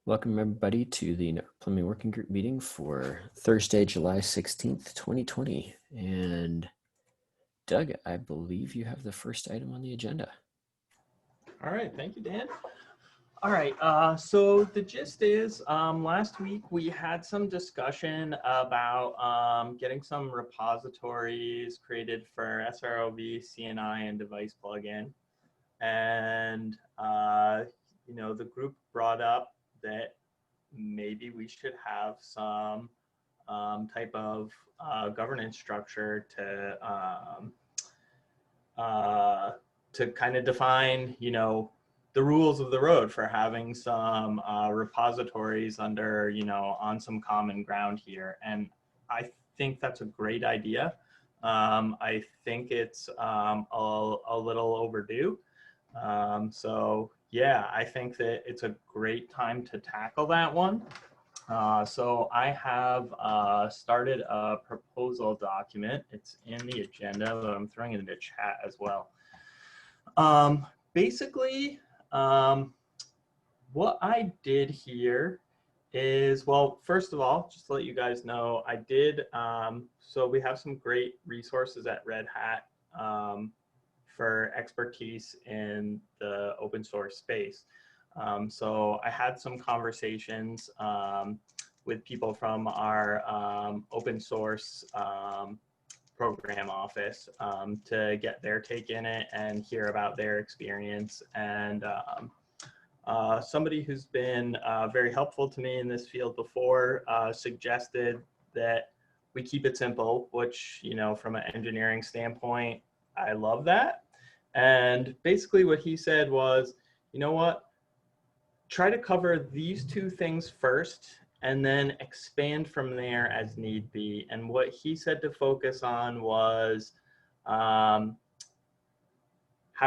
Welcome everybody to the Network Plumbing Working Group meeting for Thursday, July 16th, 2020. And Doug, I believe you have the first item on the agenda. All right, thank you, Dan. All right, so the gist is last week we had some discussion about getting some repositories created for SROV, CNI, and device plugin. And, you know, the group brought up that maybe we should have some type of governance structure to kind of define, you know, the rules of the road for having some repositories under, you know, on some common ground here. And I think that's a great idea. I think it's a little overdue. So yeah, I think that it's a great time to tackle that one. So I have started a proposal document. It's in the agenda, but I'm throwing it into chat as well. Basically, what I did here is, well, first of all, just to let you guys know, I did, so we have some great resources at Red Hat for expertise in the open source space. So I had some conversations with people from our open source program office to get their take in it and hear about their experience. And somebody who's been very helpful to me in this field before suggested that we keep it simple, which, you know, from an engineering standpoint, I love that. And basically what he said was, you know what, try to cover these two things first and then expand from there as need be. And what he said to focus on was, how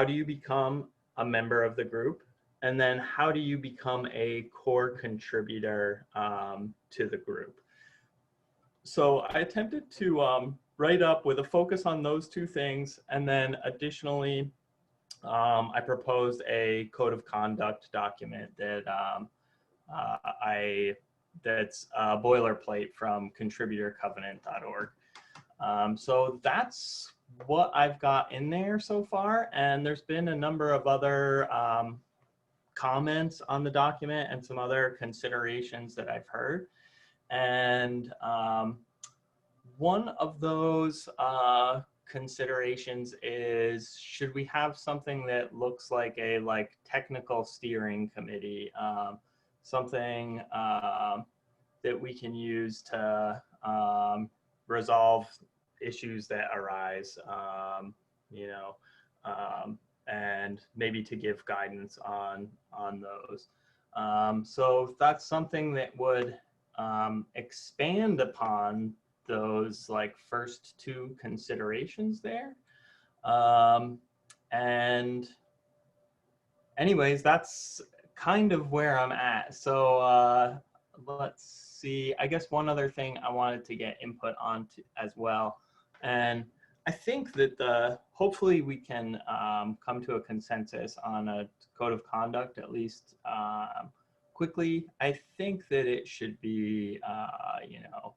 do you become a member of the group? And then how do you become a core contributor to the group? So I attempted to write up with a focus on those two things. And then additionally, I proposed a code of conduct document that that's boilerplate from contributorcovenant.org. So that's what I've got in there so far. And there's been a number of other comments on the document and some other considerations that I've heard. And one of those considerations is, should we have something that looks like a technical steering committee, something that we can use to resolve issues that arise, you know, and maybe to give guidance on those. So that's something that would expand upon those first two considerations there. And anyways, that's kind of where I'm at. So let's see, I guess one other thing I wanted to get input on as well. And I think that hopefully we can come to a consensus on a code of conduct, at least quickly. I think that it should be, you know,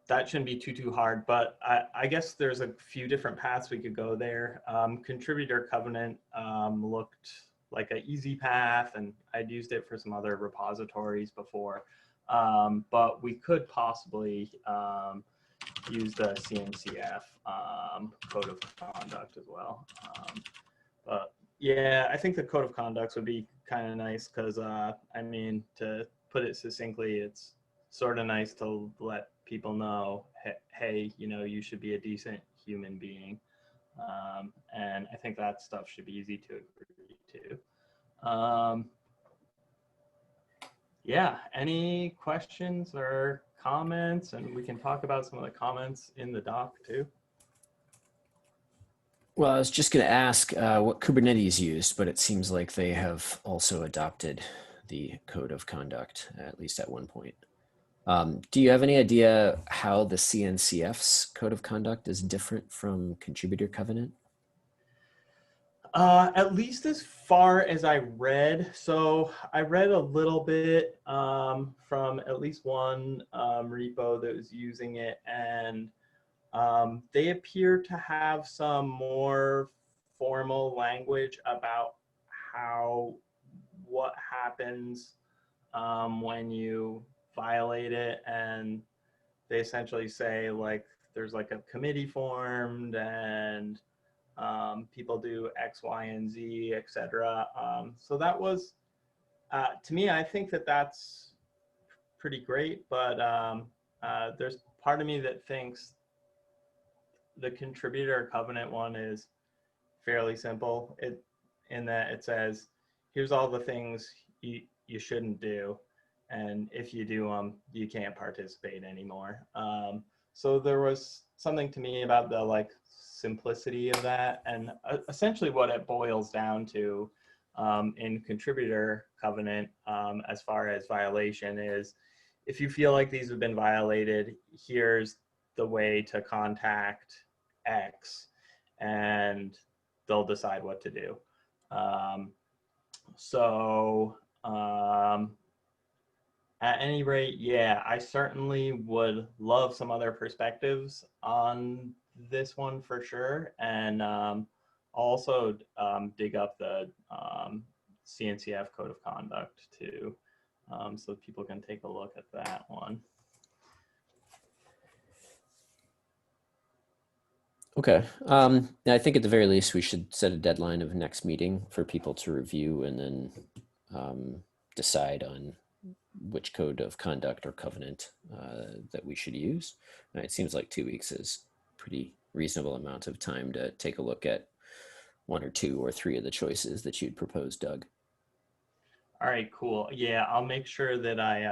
that shouldn't be too hard, but I guess there's a few different paths we could go there. Contributor covenant looked like an easy path, and I'd used it for some other repositories before, but we could possibly use the CNCF code of conduct as well. But yeah, I think the code of conduct would be kind of nice because, I mean, to put it succinctly, it's sort of nice to let people know, hey, you know, you should be a decent human being. And I think that stuff should be easy to agree to. Yeah, any questions or comments? And we can talk about some of the comments in the doc too. Well, I was just going to ask what Kubernetes used, but it seems like they have also adopted the code of conduct, at least at one point. Do you have any idea how the CNCF's code of conduct is different from contributor covenant? At least as far as I read. So I read a little bit from at least one repo that was using it, and they appear to have some more formal language about what happens when you violate it, and they essentially say like there's like a committee formed and people do X, Y, and Z, etc. So that was, to me, I think that that's pretty great, but there's part of me that thinks the contributor covenant one is fairly simple. In that it says, here's all the things you shouldn't do, and if you do them, you can't participate anymore. So there was something to me about the like simplicity of that, and essentially what it boils down to in contributor covenant as far as violation is, if you feel like these have been violated, here's the way to contact X, and they'll decide what to do. So at any rate, yeah, I certainly would love some other perspectives on this one for sure. And also dig up the CNCF Code of Conduct too, so people can take a look at that one. Okay. I think at the very least we should set a deadline of next meeting for people to review and then decide on which code of conduct or covenant that we should use. And it seems like 2 weeks is pretty reasonable amount of time to take a look at 1 or 2 or 3 of the choices that you'd propose, Doug. All right, cool. Yeah, I'll make sure that I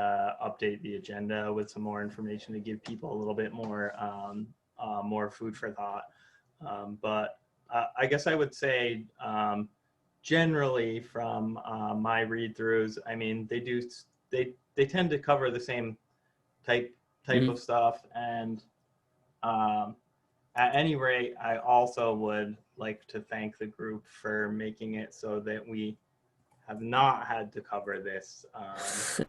update the agenda with some more information to give people a little bit more more food for thought. But I guess I would say generally from my read-throughs, I mean, they tend to cover the same type of stuff, and at any rate, I also would like to thank the group for making it so that we have not had to cover this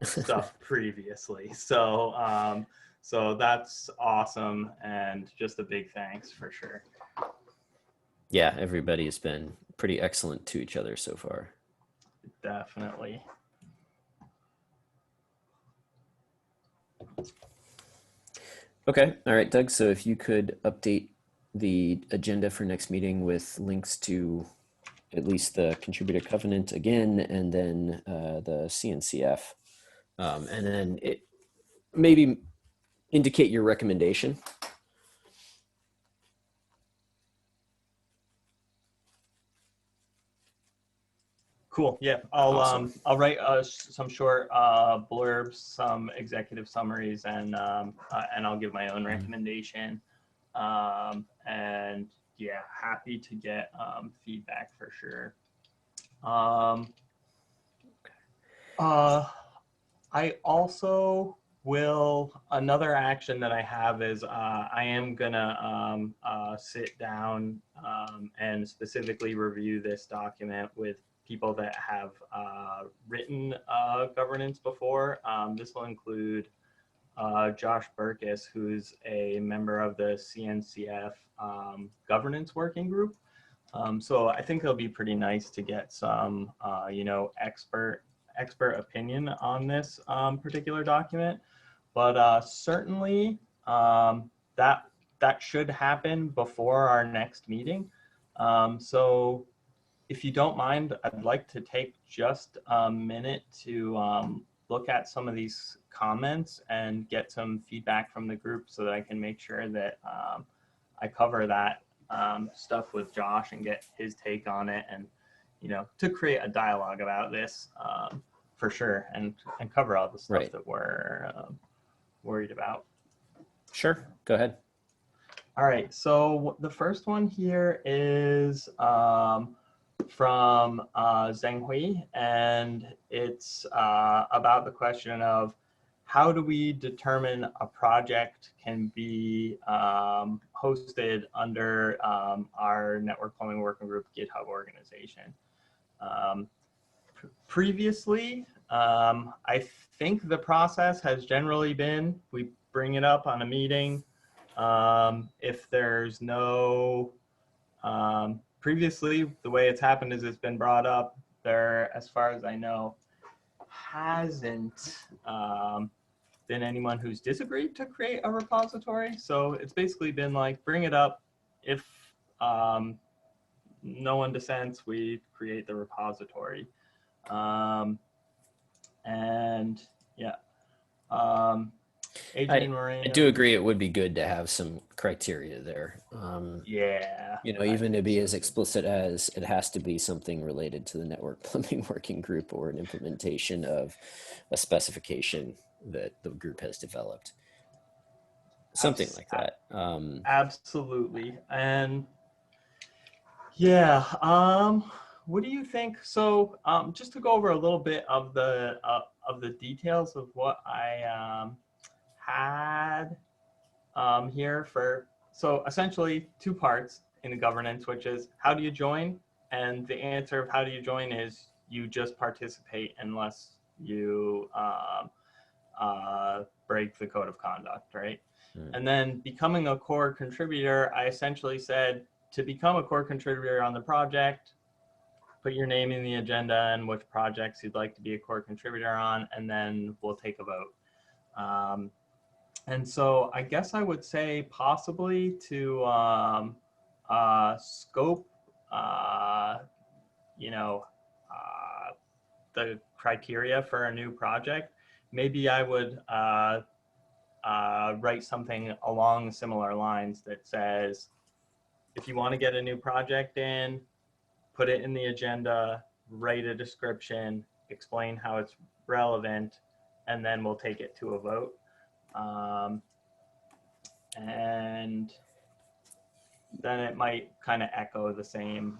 stuff previously. So so that's awesome, and just a big thanks for sure. Yeah, everybody has been pretty excellent to each other so far. Definitely. Okay. All right, Doug. So if you could update the agenda for next meeting with links to at least the contributor covenant again, and then the CNCF, and then it maybe indicate your recommendation. Cool. Yeah, I'll Awesome. I'll write some short blurbs, some executive summaries, and I'll give my own recommendation. And yeah, happy to get feedback for sure. I also will, another action that I have is I am gonna sit down and specifically review this document with people that have written governance before. This will include Josh Burkus, who's a member of the CNCF governance working group. So I think it'll be pretty nice to get some, you know, expert opinion on this particular document. But certainly that should happen before our next meeting. So if you don't mind, I'd like to take just a minute to look at some of these comments and get some feedback from the group so that I can make sure that I cover that stuff with Josh and get his take on it, and you know, to create a dialogue about this for sure, and cover all the stuff that we're worried about. Sure, go ahead. All right, so the first one here is from Zheng Hui, and it's about the question of how do we determine a project can be hosted under our network plumbing working group GitHub organization? Previously, I think the process has generally been, we bring it up on a meeting. If there's no, previously, the way it's happened is it's been brought up. There, as far as I know, hasn't been anyone who's disagreed to create a repository. So it's basically been like, bring it up. If no one dissents, we create the repository. And yeah, Adrian Moreno. I do agree it would be good to have some criteria there. Yeah. You know, even to be as explicit as it has to be something related to the network plumbing working group or an implementation of a specification that the group has developed. Something like that. Absolutely. And yeah, what do you think? So just to go over a little bit of the details of what I had here for, so essentially 2 parts in the governance, which is how do you join? And the answer of how do you join is you just participate unless you break the code of conduct, right? And then becoming a core contributor, I essentially said to become a core contributor on the project, put your name in the agenda and which projects you'd like to be a core contributor on, and then we'll take a vote. And so I guess I would say possibly to scope, you know, the criteria for a new project, maybe I would write something along similar lines that says, if you want to get a new project in, put it in the agenda, write a description, explain how it's relevant, and then we'll take it to a vote. And then it might kind of echo the same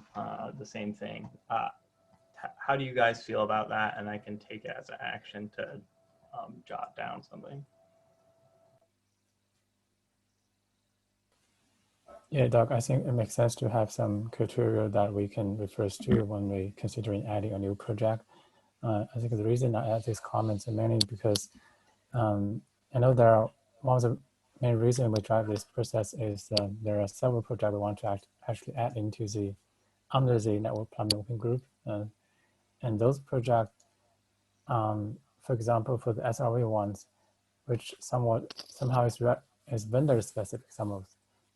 thing. How do you guys feel about that? And I can take it as an action to jot down something. Yeah, Doug, I think it makes sense to have some criteria that we can refer to when we considering adding a new project. I think the reason I add these comments are mainly because I know there are one of the main reasons we drive this process is there are several projects we want to actually add into the under the network plumbing working group, and those projects, for example, for the SRV ones, which somehow is vendor specific, some of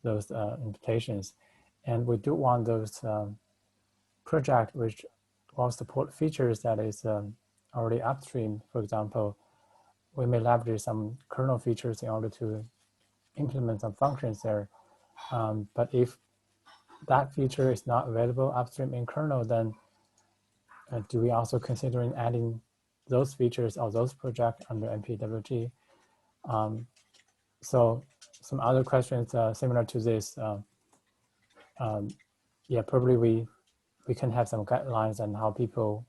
those invitations, and we do want those projects which will support features that is already upstream. For example, we may leverage some kernel features in order to implement some functions there. But if that feature is not available upstream in kernel, then do we also considering adding those features or those projects under NPWG? So some other questions similar to this, yeah, probably we can have some guidelines on how people,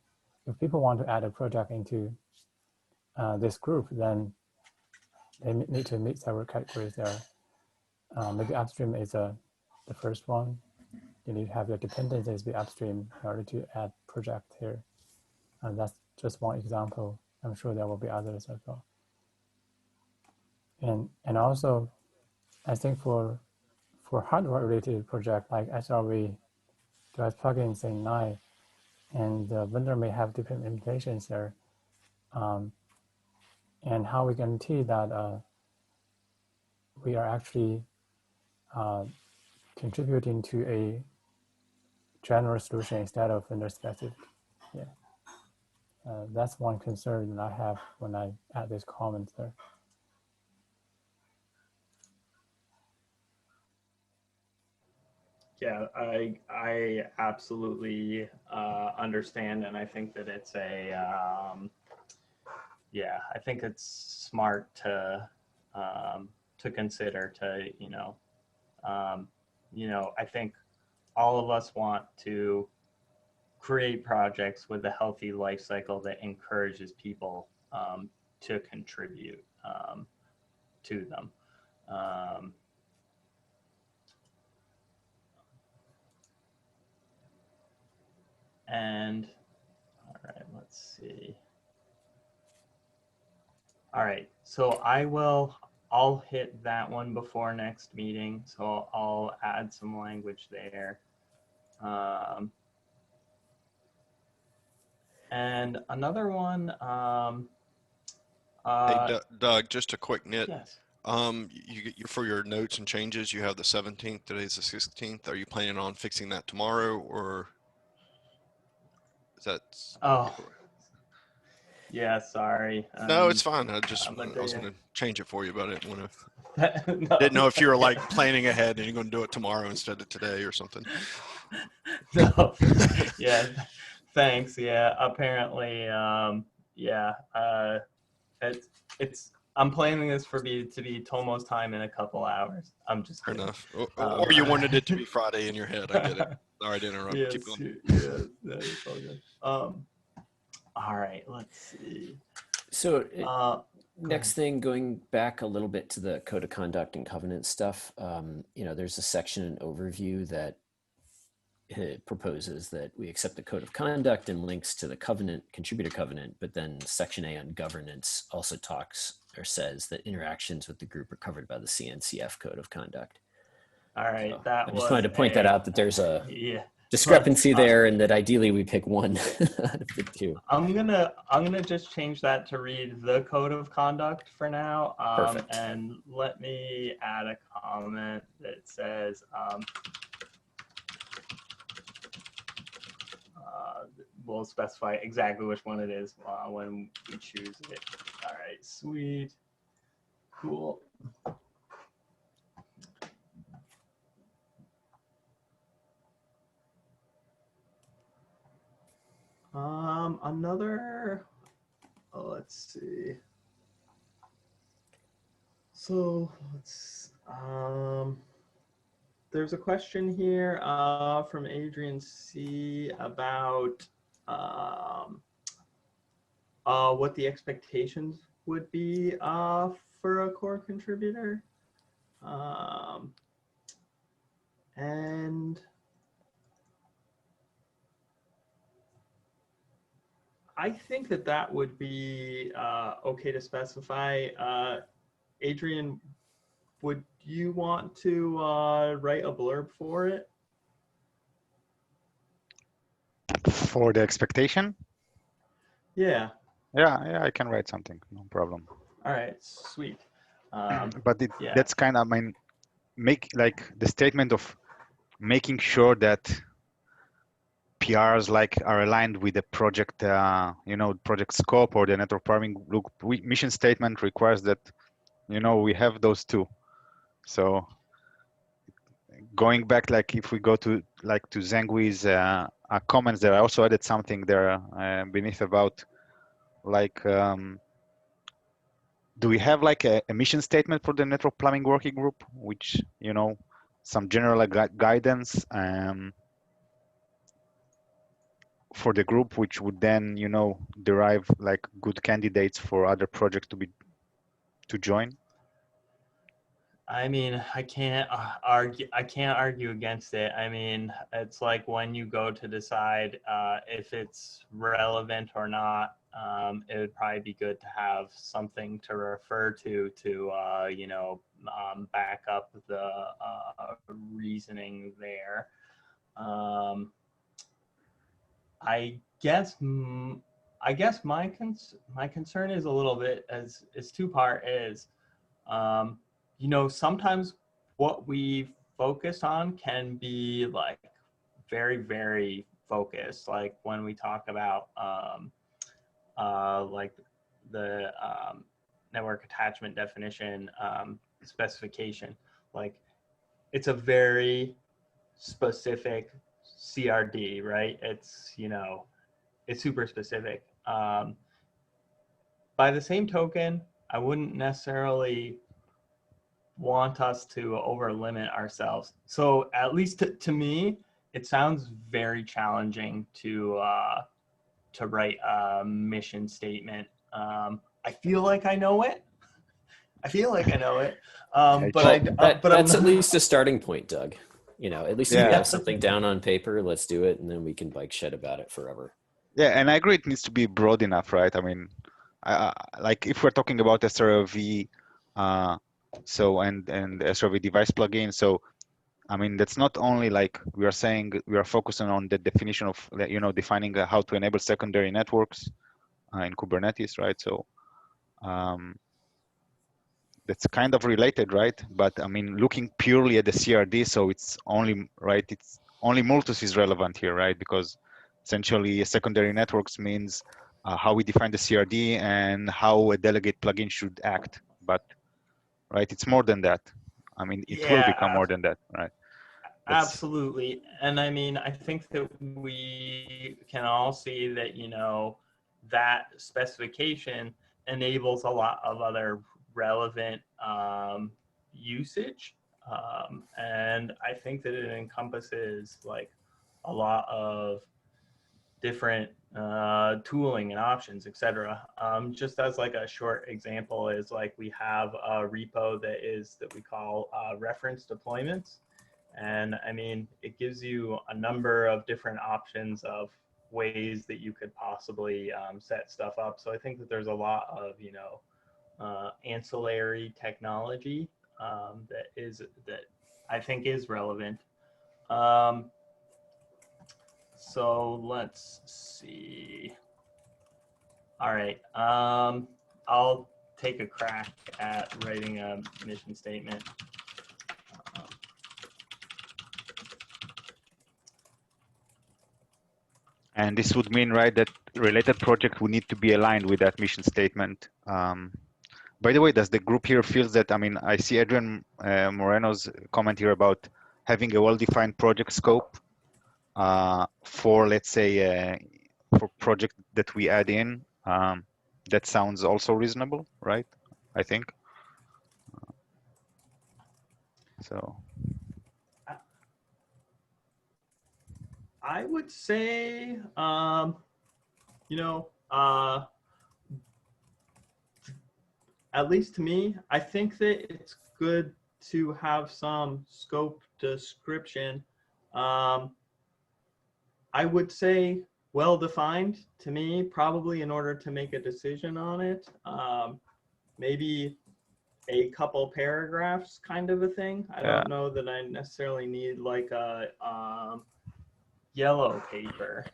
if people want to add a project into this group, then they need to meet several categories there. Maybe upstream is the first one. You need to have your dependencies be upstream in order to add project here. And that's just one example. I'm sure there will be others as well. And also, I think for hardware related project like SRV, device plugins in 9, and the vendor may have different limitations there. And how we guarantee that we are actually contributing to a general solution instead of vendor specific. Yeah, that's one concern that I have when I add this comment there. Yeah, I absolutely understand, and I think that it's yeah, I think it's smart to consider to I think all of us want to create projects with a healthy life cycle that encourages people to contribute. to them. And all right, let's see. All right, so I'll hit that one before next meeting. So I'll add some language there. And another one, Hey, Doug, just a quick nit. yes. For your notes and changes, you have the 17th, today's the 16th. Are you planning on fixing that tomorrow, or is that? Oh, yeah, sorry. No, it's fine. I was going to change it for you, but I didn't want to. No. Didn't know if you were like planning ahead and you're going to do it tomorrow instead of today or something. No. Yeah. Thanks. Yeah. Apparently, yeah. I'm planning this to be Tomo's time in a couple hours. I'm just Fair kidding. enough. Or you wanted it to be Friday in your head. I get it. Sorry to interrupt. Yes, Keep going. yeah, that's all good. All right, let's see. So ahead. next thing, going back a little bit to the code of conduct and covenant stuff, there's a section in overview that proposes that we accept the code of conduct and links to the covenant, contributor covenant, but then section A on governance also talks or says that interactions with the group are covered by the CNCF code of conduct. All right, So that I just wanted to point that out, that there's a discrepancy there, and that ideally we pick one out of the two. I'm gonna just change that to read the code of conduct for now. Perfect. And let me add a comment that says we'll specify exactly which one it is when we choose it. All right, sweet, cool. Let's see. So there's a question here from Adrian C about what the expectations would be for a core contributor. And I think that would be okay to specify. Adrian, would you want to write a blurb for it? For the expectation? Yeah. Yeah, I can write something, no problem. All right, sweet. But that's kind of, make like the statement of making sure that PRs are aligned with the project, project scope, or the network farming mission statement requires that, we have those two. So going back, if we go to Zengwi's comments there, I also added something there beneath about do we have a mission statement for the network plumbing working group, which, some general guidance for the group, which would then, derive good candidates for other projects to join? I mean, I can't argue against it. I mean, it's like when you go to decide if it's relevant or not, it would probably be good to have something to refer to back up the reasoning there. I guess my concern is a little bit is two-part is. Sometimes what we focus on can be very, very focused. Like when we talk about the network attachment definition specification, it's a very specific CRD, right? It's, it's super specific. By the same token, I wouldn't necessarily want us to over limit ourselves. So at least to me, it sounds very challenging to write a mission statement. I feel like I know it, I feel like I know it, but that's I'm at least a starting point, Doug. You know, at least if we Yeah. have something down on paper, let's do it, and then we can bike shed about it forever. Yeah, and I agree it needs to be broad enough, right? I mean, like if we're talking about SRV, so and SRV device plugin, so I mean that's not only like we are saying we are focusing on the definition of defining how to enable secondary networks in Kubernetes, right? So that's kind of related, right? But I mean, looking purely at the CRD, so it's only right. It's only Multus is relevant here, right? Because essentially, secondary networks means how we define the CRD and how a delegate plugin should act. But right, it's more than that. I mean, it will become more than that, right? Absolutely. And I mean, I think that we can all see that, that specification enables a lot of other relevant usage. And I think that it encompasses like a lot of different tooling and options, etc. Just as like a short example is like we have a repo that we call reference deployments. And I mean, it gives you a number of different options of ways that you could possibly set stuff up. So I think that there's a lot of, ancillary technology that I think is relevant. So let's see. All right. I'll take a crack at writing a mission statement. And this would mean, right, that related project would need to be aligned with that mission statement. By the way, does the group here feels that, I mean, I see Adrian Moreno's comment here about having a well-defined project scope for, let's say, for project that we add in. That sounds also reasonable, right? I think. So. I would say, at least to me, I think that it's good to have some scope description. I would say well-defined to me, probably in order to make a decision on it. Maybe a couple paragraphs kind of a thing. I don't know that I necessarily need like a yellow paper,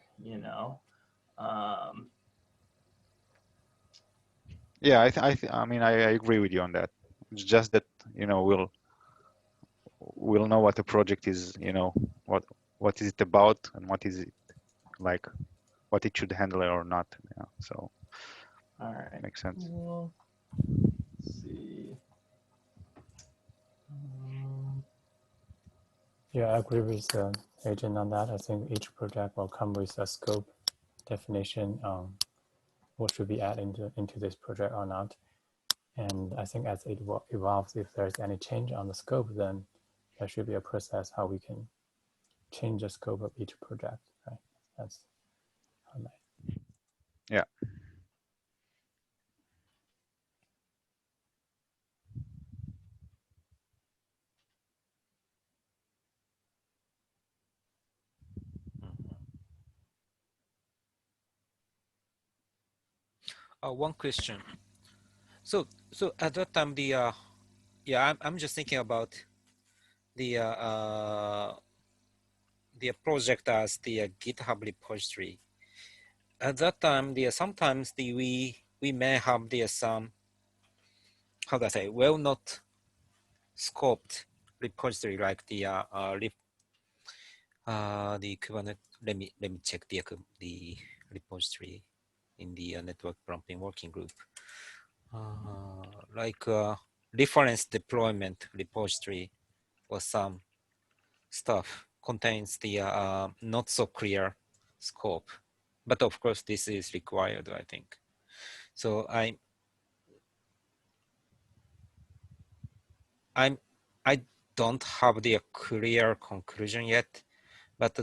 Yeah, I mean, I agree with you on that. It's just that, we'll know what the project is, what is it about and what is it like, what it should handle or not. Yeah, so all right, makes sense. Well, let's see. Yeah, I agree with Adrian on that. I think each project will come with a scope definition on what should be added into this project or not. And I think as it evolves, if there's any change on the scope, then there should be a process how we can change the scope of each project, right? That's how I. Yeah. One question. So at that time, I'm just thinking about the project as the GitHub repository. At that time, sometimes we may have some, how do I say, well not scoped repository like the Kubernetes. Let me check the repository in the network prompting working group. Like reference deployment repository or some stuff contains the not so clear scope, but of course this is required, I think. So I don't have the clear conclusion yet, but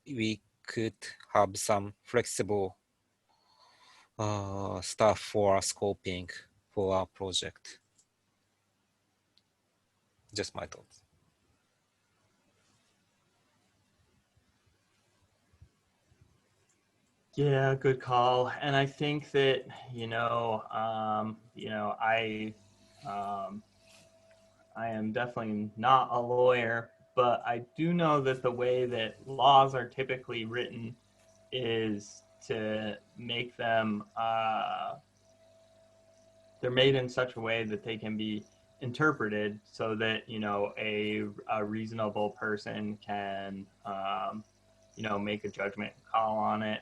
we could have some flexible stuff for scoping for our project. Just my thoughts. Yeah, good call. And I think that, I am definitely not a lawyer, but I do know that the way that laws are typically written is to make them, they're made in such a way that they can be interpreted so that, a reasonable person can, make a judgment call on it.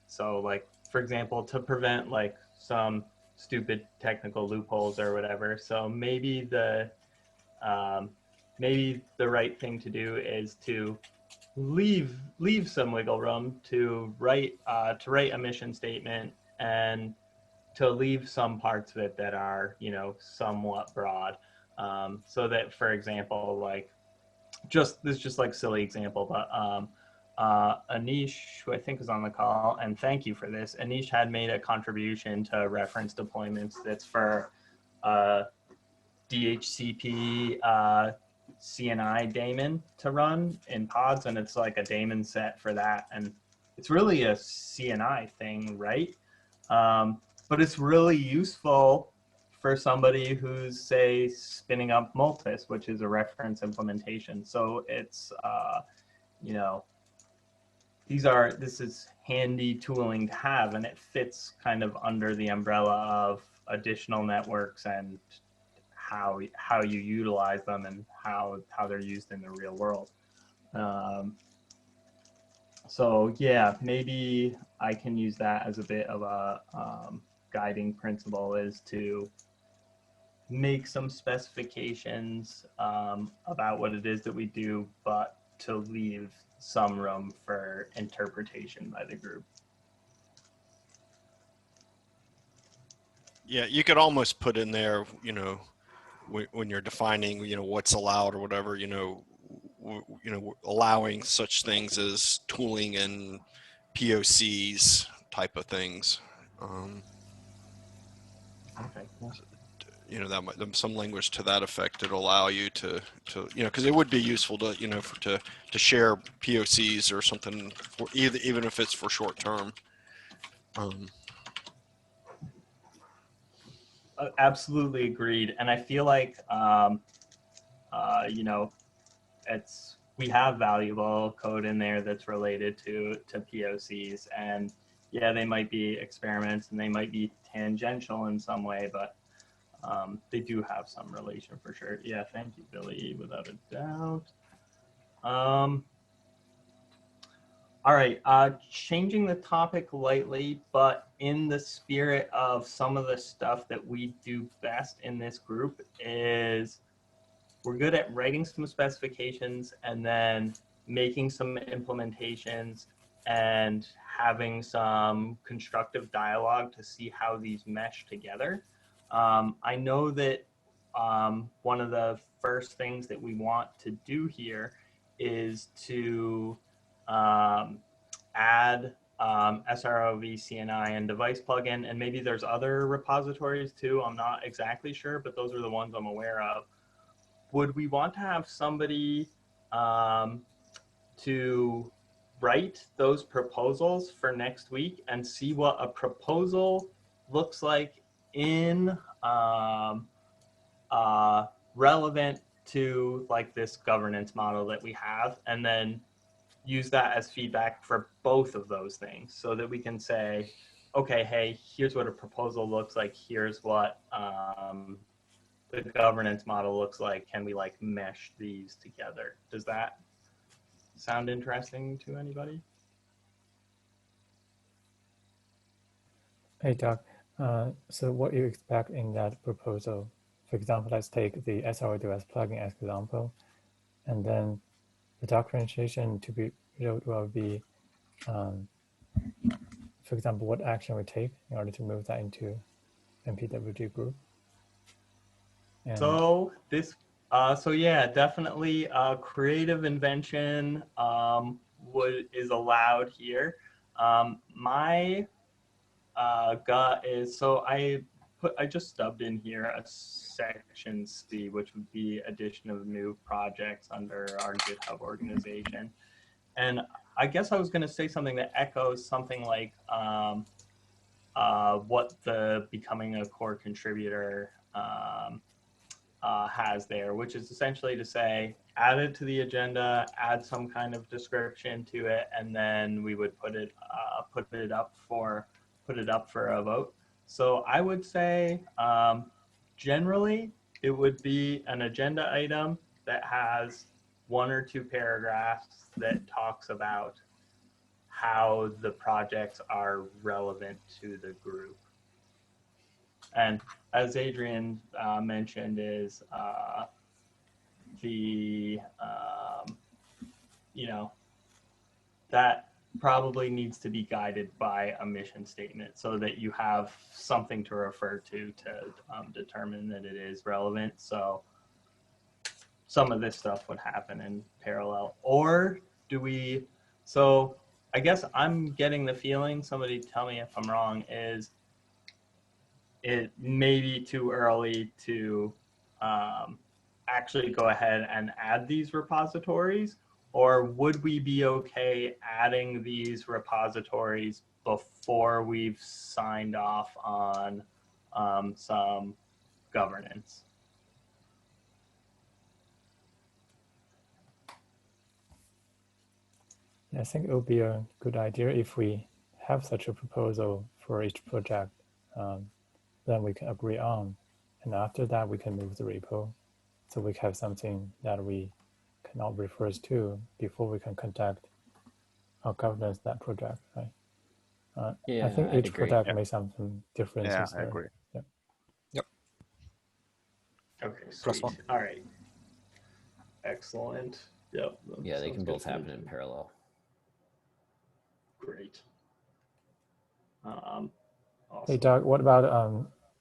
So like, for example, to prevent like some stupid technical loopholes or whatever. So maybe the right thing to do is to leave some wiggle room to write a mission statement, and to leave some parts of it that are, somewhat broad. So that, for example, like, this is just like silly example, but Anish, who I think is on the call, and thank you for this. Anish had made a contribution to reference deployments that's for DHCP CNI daemon to run in pods, and it's like a daemon set for that, and it's really a CNI thing, right? But it's really useful for somebody who's, say, spinning up Multis, which is a reference implementation. So it's, this is handy tooling to have, and it fits kind of under the umbrella of additional networks and how you utilize them and how they're used in the real world. So yeah, maybe I can use that as a bit of a guiding principle, is to make some specifications about what it is that we do, but to leave some room for interpretation by the group. Yeah, you could almost put in there, when you're defining, what's allowed or whatever, allowing such things as tooling and POCs type of things. Okay, cool. That might, some language to that effect that allow you to because it would be useful to to share POCs or something for even if it's for short term. Absolutely agreed, and I feel like we have valuable code in there that's related to POCs, and yeah, they might be experiments and they might be tangential in some way, but they do have some relation for sure. Yeah, thank you, Billy, without a doubt. All right, changing the topic lightly, but in the spirit of some of the stuff that we do best in this group is we're good at writing some specifications and then making some implementations and having some constructive dialogue to see how these mesh together. I know that one of the first things that we want to do here is to add SROV, CNI, and device plugin, and maybe there's other repositories too. I'm not exactly sure, but those are the ones I'm aware of. Would we want to have somebody to write those proposals for next week and see what a proposal looks like in relevant to like this governance model that we have, and then use that as feedback for both of those things so that we can say, okay, hey, here's what a proposal looks like. Here's what the governance model looks like. Can we like mesh these together? Does that sound interesting to anybody? Hey, Doug. So what you expect in that proposal? For example, let's take the SRODS plugin as example, and then the documentation to be wrote will be, for example, what action we take in order to move that into MPWG group. And so this, so yeah, definitely creative invention is allowed here. My gut is, so I I just stubbed in here a section C, which would be addition of new projects under our GitHub organization. And I guess I was going to say something that echoes something like what the becoming a core contributor has there, which is essentially to say, add it to the agenda, add some kind of description to it, and then we would put it up for a vote. So I would say generally it would be an agenda item that has 1 or 2 paragraphs that talks about how the projects are relevant to the group. And as Adrian mentioned, is that probably needs to be guided by a mission statement so that you have something to refer to determine that it is relevant. So some of this stuff would happen in parallel. Or do we, so I guess I'm getting the feeling, somebody tell me if I'm wrong, is it may be too early to actually go ahead and add these repositories, or would we be okay adding these repositories before we've signed off on some governance? I think it would be a good idea if we have such a proposal for each project, then we can agree on. And after that, we can move the repo. So we have something that we cannot refer to before we can conduct or governance that project, right? Yeah, I think I'd each agree. project may some differences Yeah, there. I agree. Yeah. Yep. Okay, sweet. +1. All right. Excellent. Yep. Yeah, they sounds can good both to me. happen in parallel. Great. Awesome. Hey, Doug, what about,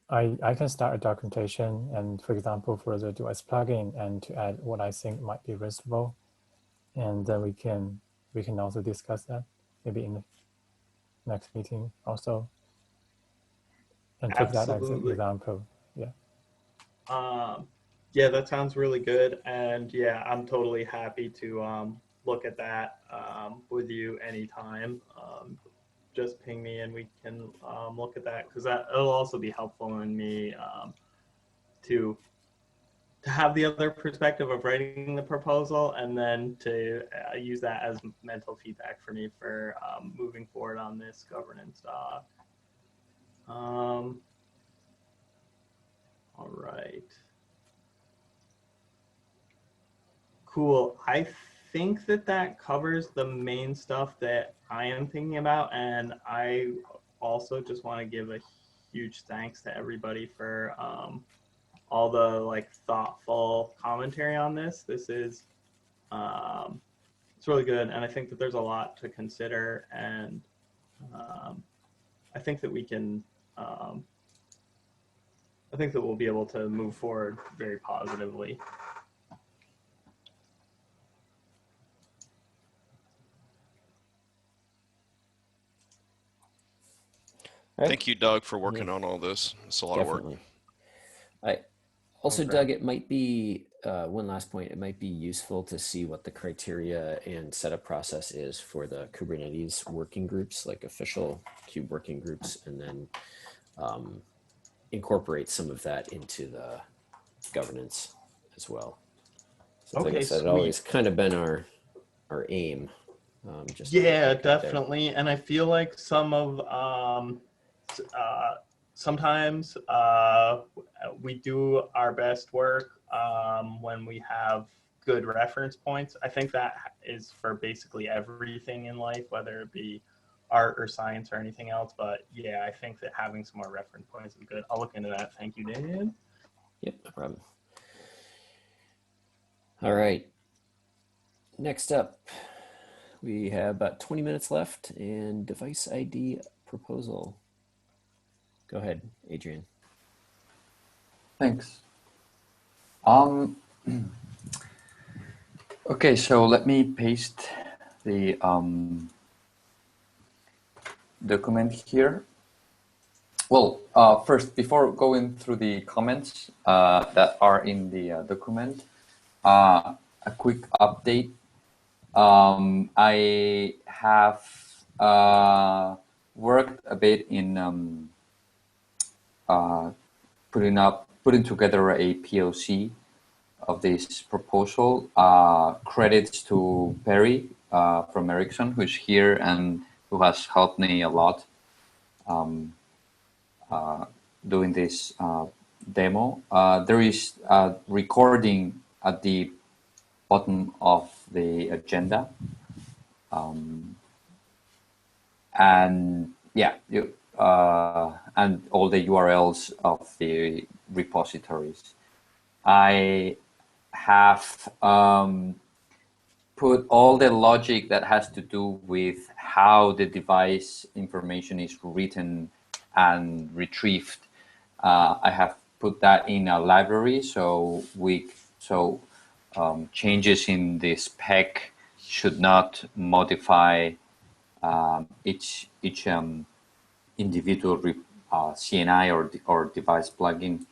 I can start a documentation and, for example, further do as plugin and to add what I think might be reasonable. And then we can also discuss that maybe in the next meeting also. And take that as an Absolutely. example. Yeah. Yeah, that sounds really good. And yeah, I'm totally happy to look at that with you anytime. Just ping me and we can look at that, because it'll also be helpful in me to have the other perspective of writing the proposal, and then to use that as mental feedback for me for moving forward on this governance doc. All right. Cool. I think that covers the main stuff that I am thinking about, and I also just want to give a huge thanks to everybody for all the thoughtful commentary on this. This is it's really good, and I think that there's a lot to consider, and I think that we can I think that we'll be able to move forward very positively. Right. Thank you, Doug, for working on all this. It's a lot of work. Also, Okay. Doug, it might be, one last point, it might be useful to see what the criteria and setup process is for the Kubernetes working groups, like official Kube working groups, and then incorporate some of that into the governance as well. So like I Okay, said, sweet. it's always kind of been our aim. Just Yeah, definitely. And I feel like some of sometimes we do our best work when we have good reference points. I think that is for basically everything in life, whether it be art or science or anything else. But yeah, I think that having some more reference points is good. I'll look into that. Thank you, Dan. Yep, no problem. All right. Next up, we have about 20 minutes left, and device ID proposal. Go ahead, Adrian. Thanks. Okay, so let me paste the document here. Well, first, before going through the comments that are in the document, a quick update. I have worked a bit in putting together a POC of this proposal. Credits to Perry from Ericsson, who's here and who has helped me a lot doing this demo. There is a recording at the bottom of the agenda. And yeah, and all the URLs of the repositories. I have put all the logic that has to do with how the device information is written and retrieved. I have put that in a library, so changes in the spec should not modify each individual CNI or device plugin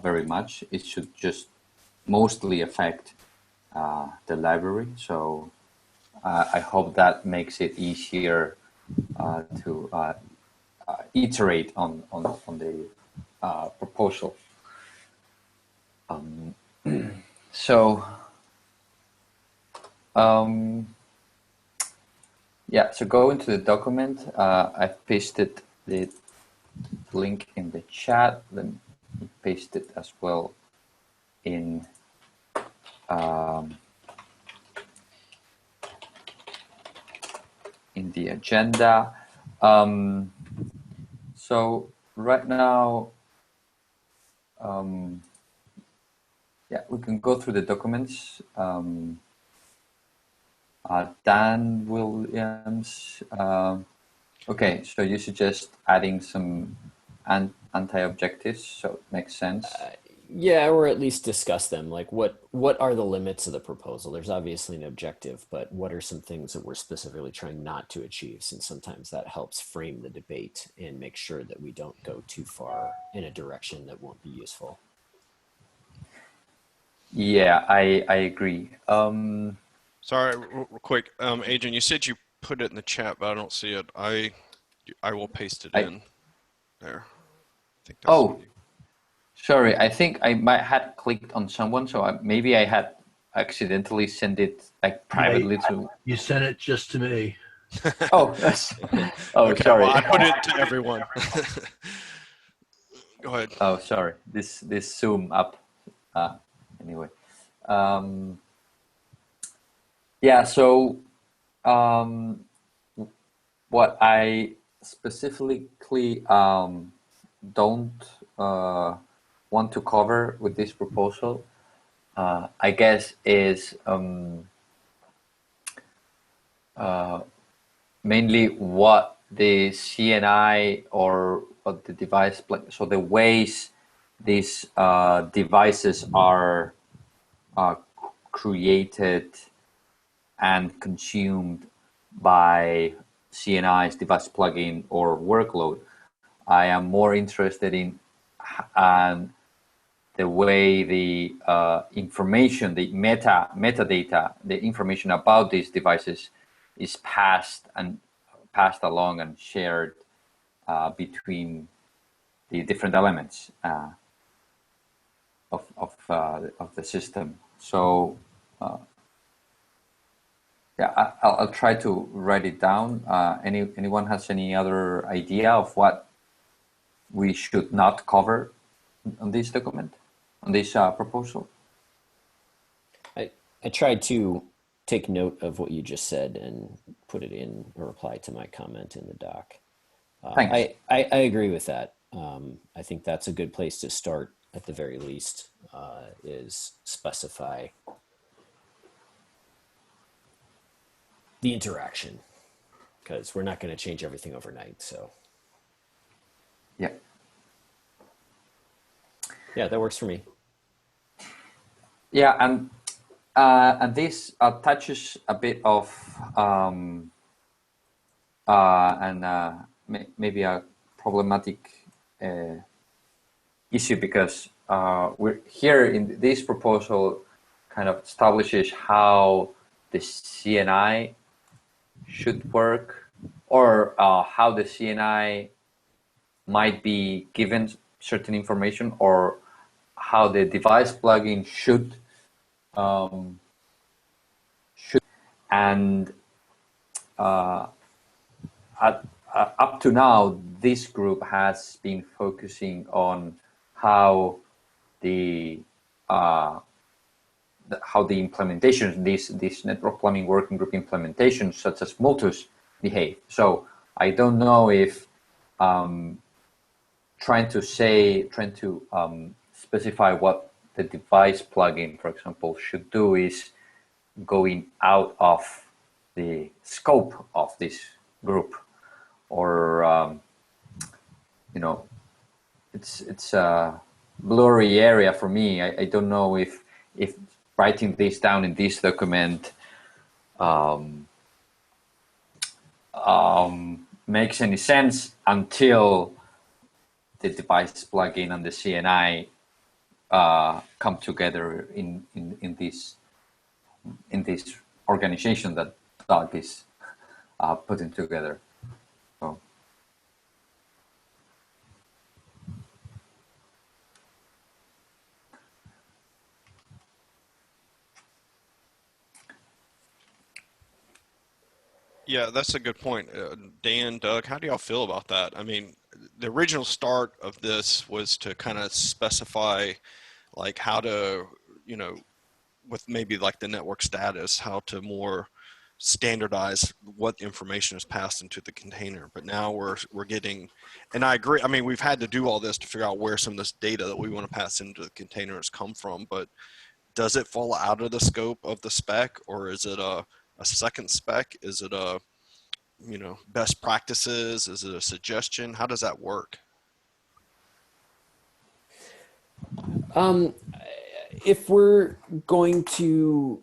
very much. It should just mostly affect the library. So I hope that makes it easier to iterate on the proposal. Yeah, so go into the document. I've pasted the link in the chat, then paste it as well in the agenda. So right now, yeah, we can go through the documents. Dan Williams. Okay, so you suggest adding some anti-objectives, so it makes sense. Yeah, or at least discuss them. Like what are the limits of the proposal? There's obviously an objective, but what are some things that we're specifically trying not to achieve? Since sometimes that helps frame the debate and make sure that we don't go too far in a direction that won't be useful. Yeah, I agree. Sorry, real quick, Adrian, you said you put it in the chat, but I don't see it. I will paste it in there. I think that's sorry. I think I might have clicked on someone, so maybe I had accidentally sent it like privately to. You sent it just to me. Oh, okay, sorry. well, I put it to everyone. Go ahead. Oh, sorry. This Zoom up. Anyway. Yeah, so what I specifically don't want to cover with this proposal, I guess, is mainly what the CNI or what the device, so the ways these devices are created and consumed by CNI's device plugin or workload. I am more interested in the way the information, the metadata, the information about these devices is passed along and shared between the different elements of the system. So yeah, I'll try to write it down. Anyone has any other idea of what we should not cover on this document, on this proposal? I tried to take note of what you just said and put it in a reply to my comment in the doc. Thanks. I agree with that. I think that's a good place to start at the very least, is specify the interaction, because we're not going to change everything overnight. So yeah, that works for me. Yeah, and this touches a bit of maybe a problematic issue because we're here in this proposal kind of establishes how the CNI should work, or how the CNI might be given certain information, or how the device plugin should and up to now, this group has been focusing on how the implementation, this network plumbing working group implementations, such as Multus, behave. So I don't know if trying to specify what the device plugin, for example, should do is going out of the scope of this group, or you know, it's a blurry area for me. I don't know if writing this down in this document makes any sense until the device plugin and the CNI come together in this organization that Doug is putting together. So. Yeah, that's a good point. Dan, Doug, how do y'all feel about that? I mean, the original start of this was to kind of specify like how to, you know, with maybe like the network status, how to more standardize what information is passed into the container. But now we're getting, and I agree, I mean, we've had to do all this to figure out where some of this data that we want to pass into the containers come from, but does it fall out of the scope of the spec, or is it a second spec? Is it a, you know, best practices? Is it a suggestion? How does that work? If we're going to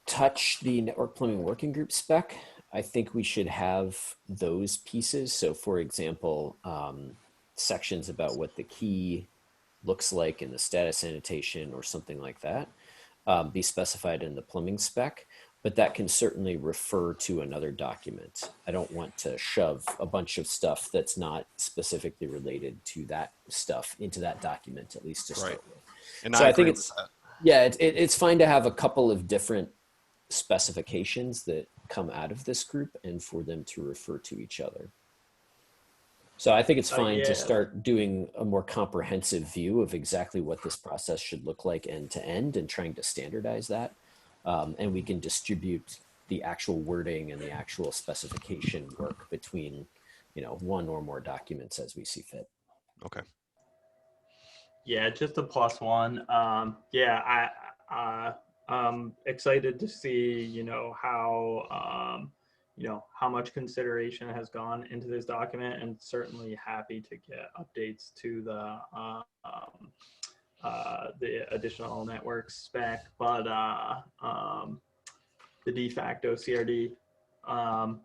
touch the network plumbing working group spec, I think we should have those pieces. So for example, sections about what the key looks like in the status annotation or something like that, be specified in the plumbing spec, but that can certainly refer to another document. I don't want to shove a bunch of stuff that's not specifically related to that stuff into that document, at least to start with. And so I think agree it's, with that. yeah, it's fine to have a couple of different specifications that come out of this group and for them to refer to each other. So I think it's fine to start doing a more comprehensive view of exactly what this process should look like end to end and trying to standardize that. And we can distribute the actual wording and the actual specification work between, you know, one or more documents as we see fit. Okay. Yeah, just a +1. Yeah, I'm excited to see, you know, how much consideration has gone into this document, and certainly happy to get updates to the additional network spec, but the de facto CRD.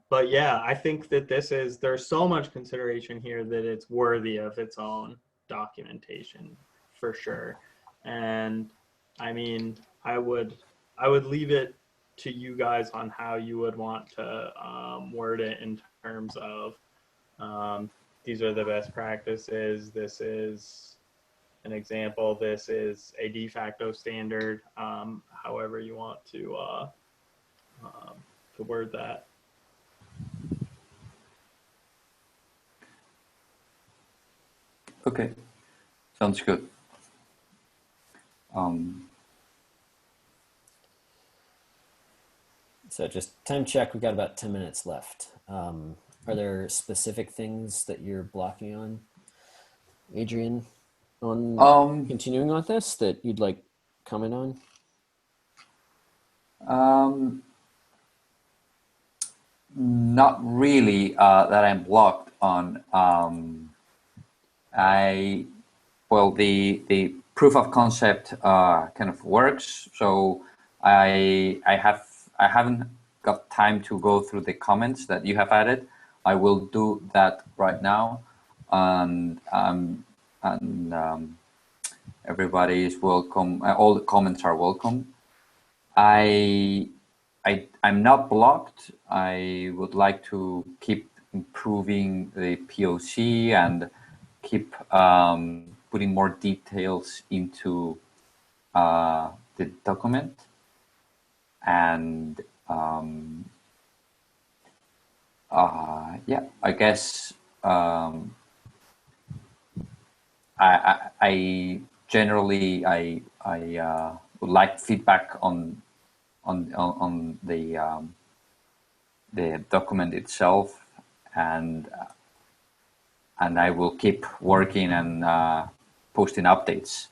But yeah, I think that there's so much consideration here that it's worthy of its own documentation for sure. And I mean, I would leave it to you guys on how you would want to word it in terms of these are the best practices. This is an example. This is a de facto standard. However you want to word that. Okay, sounds good. So just time check, we've got about 10 minutes left. Are there specific things that you're blocking on, Adrian, on continuing on this that you'd like comment on? Not really that I'm blocked on. The proof of concept kind of works. So I haven't got time to go through the comments that you have added. I will do that right now. and everybody is welcome. All the comments are welcome. I'm not blocked. I would like to keep improving the POC and keep putting more details into the document. And yeah, I guess I generally would like feedback on the document itself, and I will keep working and posting updates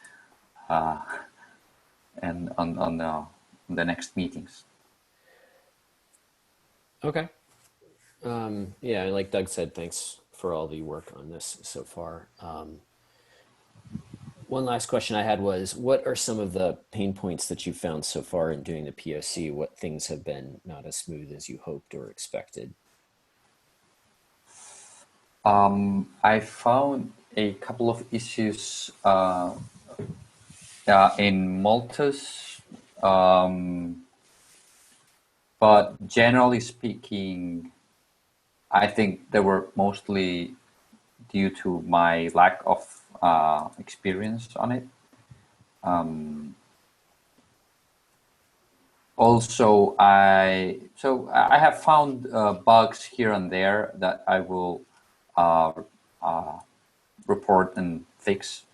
and on the next meetings. Okay. Yeah, like Doug said, thanks for all the work on this so far. One last question I had was, what are some of the pain points that you found so far in doing the POC? What things have been not as smooth as you hoped or expected? I found a couple of issues in Maltus, but generally speaking, I think they were mostly due to my lack of experience on it. Also, I have found bugs here and there that I will report and fix.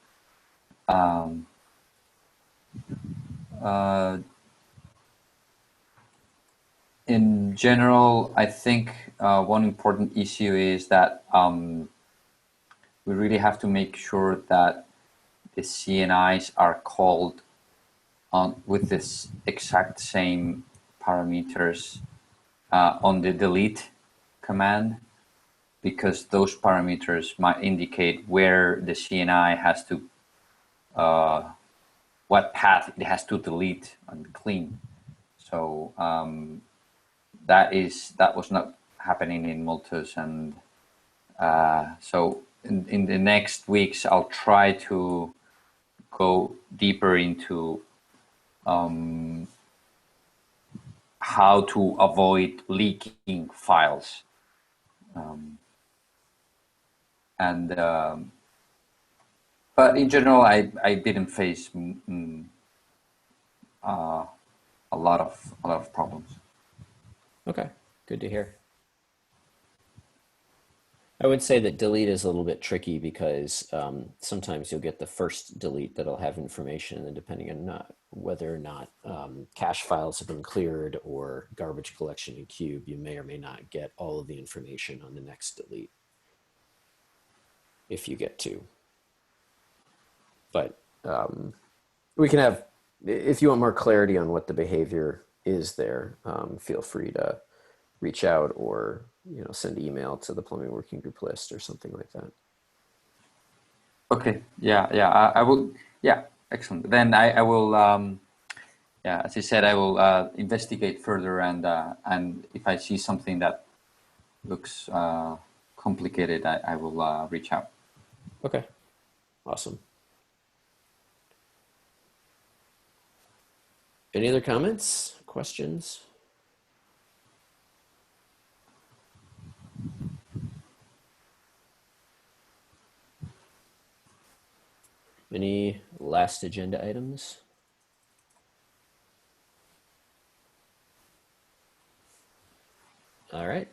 In general, I think one important issue is that we really have to make sure that the CNIs are called with this exact same parameters on the delete command, because those parameters might indicate where the CNI has to, what path it has to delete and clean. So that was not happening in Maltus, and so in the next weeks I'll try to go deeper into how to avoid leaking files, but in general I didn't face a lot of problems. Okay, good to hear. I would say that delete is a little bit tricky because sometimes you'll get the first delete that'll have information, and then depending on whether or not cache files have been cleared or garbage collection in Cube, you may or may not get all of the information on the next delete if you get to. But we can have, if you want more clarity on what the behavior is there, feel free to reach out or send email to the plumbing working group list or something like that. Okay. Yeah. I will. Yeah. Excellent. Then I will. As I said, I will investigate further, and if I see something that looks complicated, I will reach out. Okay. Awesome. Any other comments, questions? Any last agenda items? All right.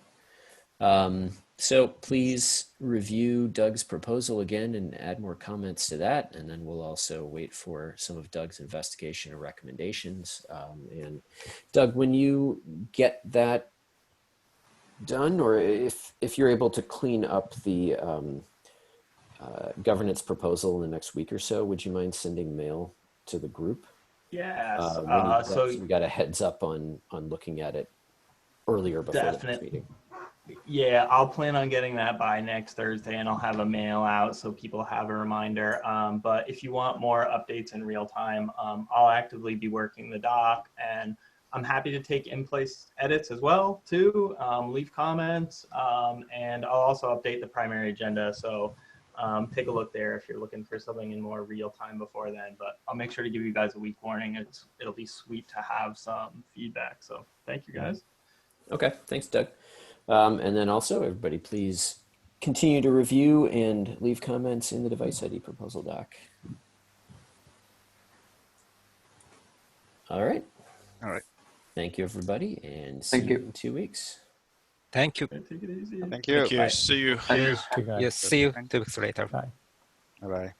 So please review Doug's proposal again and add more comments to that. And then we'll also wait for some of Doug's investigation or recommendations. And Doug, when you get that done, or if you're able to clean up the governance proposal in the next week or so, would you mind sending mail to the group? Yes. So we got a heads up on looking at it earlier before the next meeting. Yeah, I'll plan on getting that by next Thursday, and I'll have a mail out so people have a reminder. But if you want more updates in real time, I'll actively be working the doc, and I'm happy to take in-place edits as well too, leave comments, and I'll also update the primary agenda. So take a look there if you're looking for something in more real time before then. But I'll make sure to give you guys a week warning. It'll be sweet to have some feedback. So thank you guys. Okay, thanks, Doug. And then also, everybody, please continue to review and leave comments in the device ID proposal doc. All right. All right. Thank you, everybody, and see you in 2 weeks. Thank you. Take it easy. Thank you. Thank you. Bye. See you. Thank you, guys. Yes, see you 2 weeks later. Bye. Bye-bye.